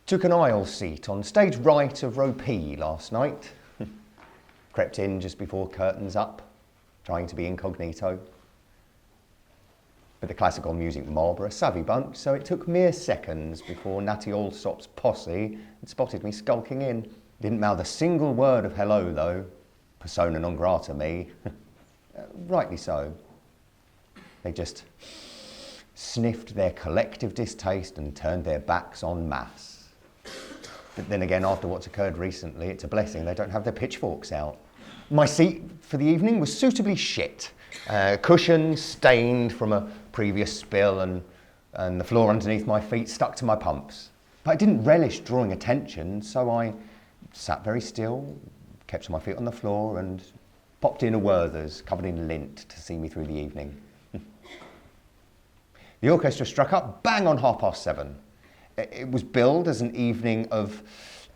Took an aisle seat on stage right of row P last night. Crept in just before curtains up, trying to be incognito. But the classical music mob are a savvy bunch, so it took mere seconds before Natty Allsop's posse had spotted me skulking in. Didn't mouth a single word of hello, though. Persona non grata me. Rightly so. They just sniffed their collective distaste and turned their backs en masse. But then again, after what's occurred recently, it's a blessing they don't have their pitchforks out. My seat for the evening was suitably shit. Cushion stained from a previous spill and the floor underneath my feet stuck to my pumps. But I didn't relish drawing attention, so I sat very still, kept my feet on the floor and popped in a Werther's covered in lint to see me through the evening. The orchestra struck up bang on 7:30. It was billed as an evening of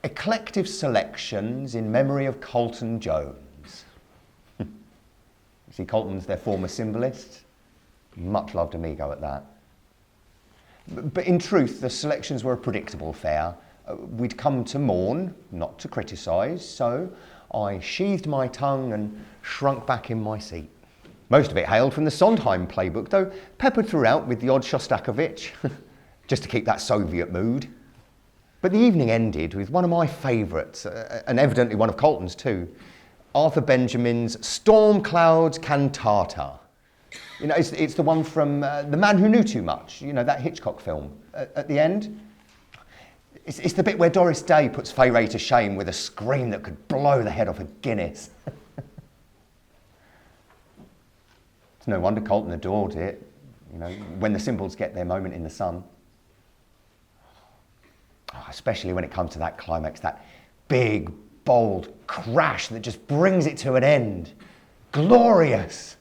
eclectic selections in memory of Colton Jones. You see, Colton's their former cymbalist. Much loved amigo at that. But in truth, the selections were a predictable fare. We'd come to mourn, not to criticise, so I sheathed my tongue and shrunk back in my seat. Most of it hailed from the Sondheim playbook, though peppered throughout with the odd Shostakovich, just to keep that Soviet mood. But the evening ended with one of my favourites, and evidently one of Colton's too, Arthur Benjamin's Storm Clouds Cantata. You know, it's the one from The Man Who Knew Too Much, you know, that Hitchcock film. At the end, it's the bit where Doris Day puts Fay Wray to shame with a scream that could blow the head off a Guinness. It's no wonder Colton adored it, you know, when the cymbals get their moment in the sun. Oh, especially when it comes to that climax, that big, bold crash that just brings it to an end. Glorious!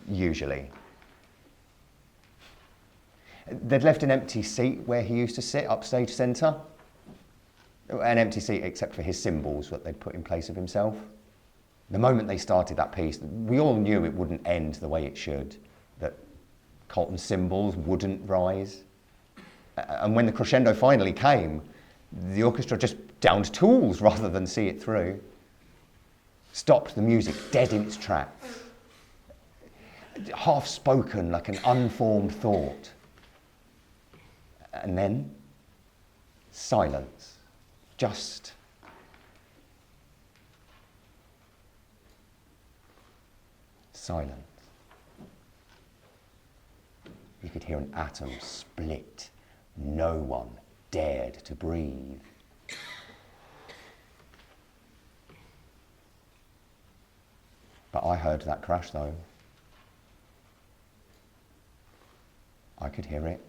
Usually. They'd left an empty seat where he used to sit, upstage centre. An empty seat except for his cymbals that they'd put in place of himself. The moment they started that piece, we all knew it wouldn't end the way it should, that Colton's cymbals wouldn't rise. And when the crescendo finally came, the orchestra just downed tools rather than see it through. Stopped the music dead in its tracks. Half spoken like an unformed thought. And then silence. Just silence. You could hear an atom split. No one dared to breathe. But I heard that crash though. I could hear it.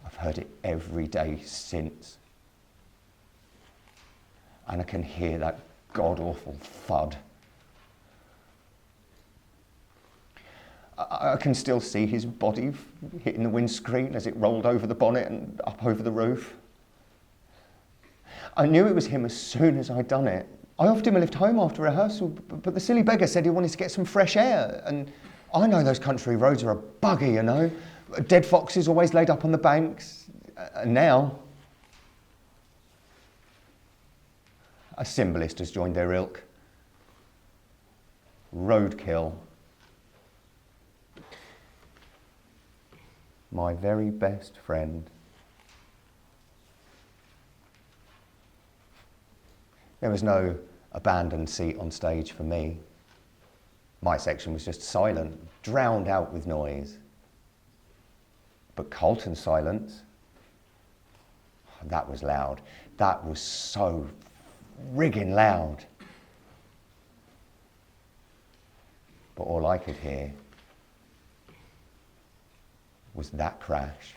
I've heard it every day since. And I can hear that god-awful thud. I can still see his body hitting the windscreen as it rolled over the bonnet and up over the roof. I knew it was him as soon as I'd done it. I offered him a lift home after rehearsal, but the silly beggar said he wanted to get some fresh air. And I know those country roads are a bugger, you know. Dead foxes always laid up on the banks. And now, a cymbalist has joined their ilk. Roadkill. My very best friend. There was no abandoned seat on stage for me. My section was just silent, drowned out with noise. But Colton's silence, that was loud. That was so friggin' loud. But all I could hear was that crash.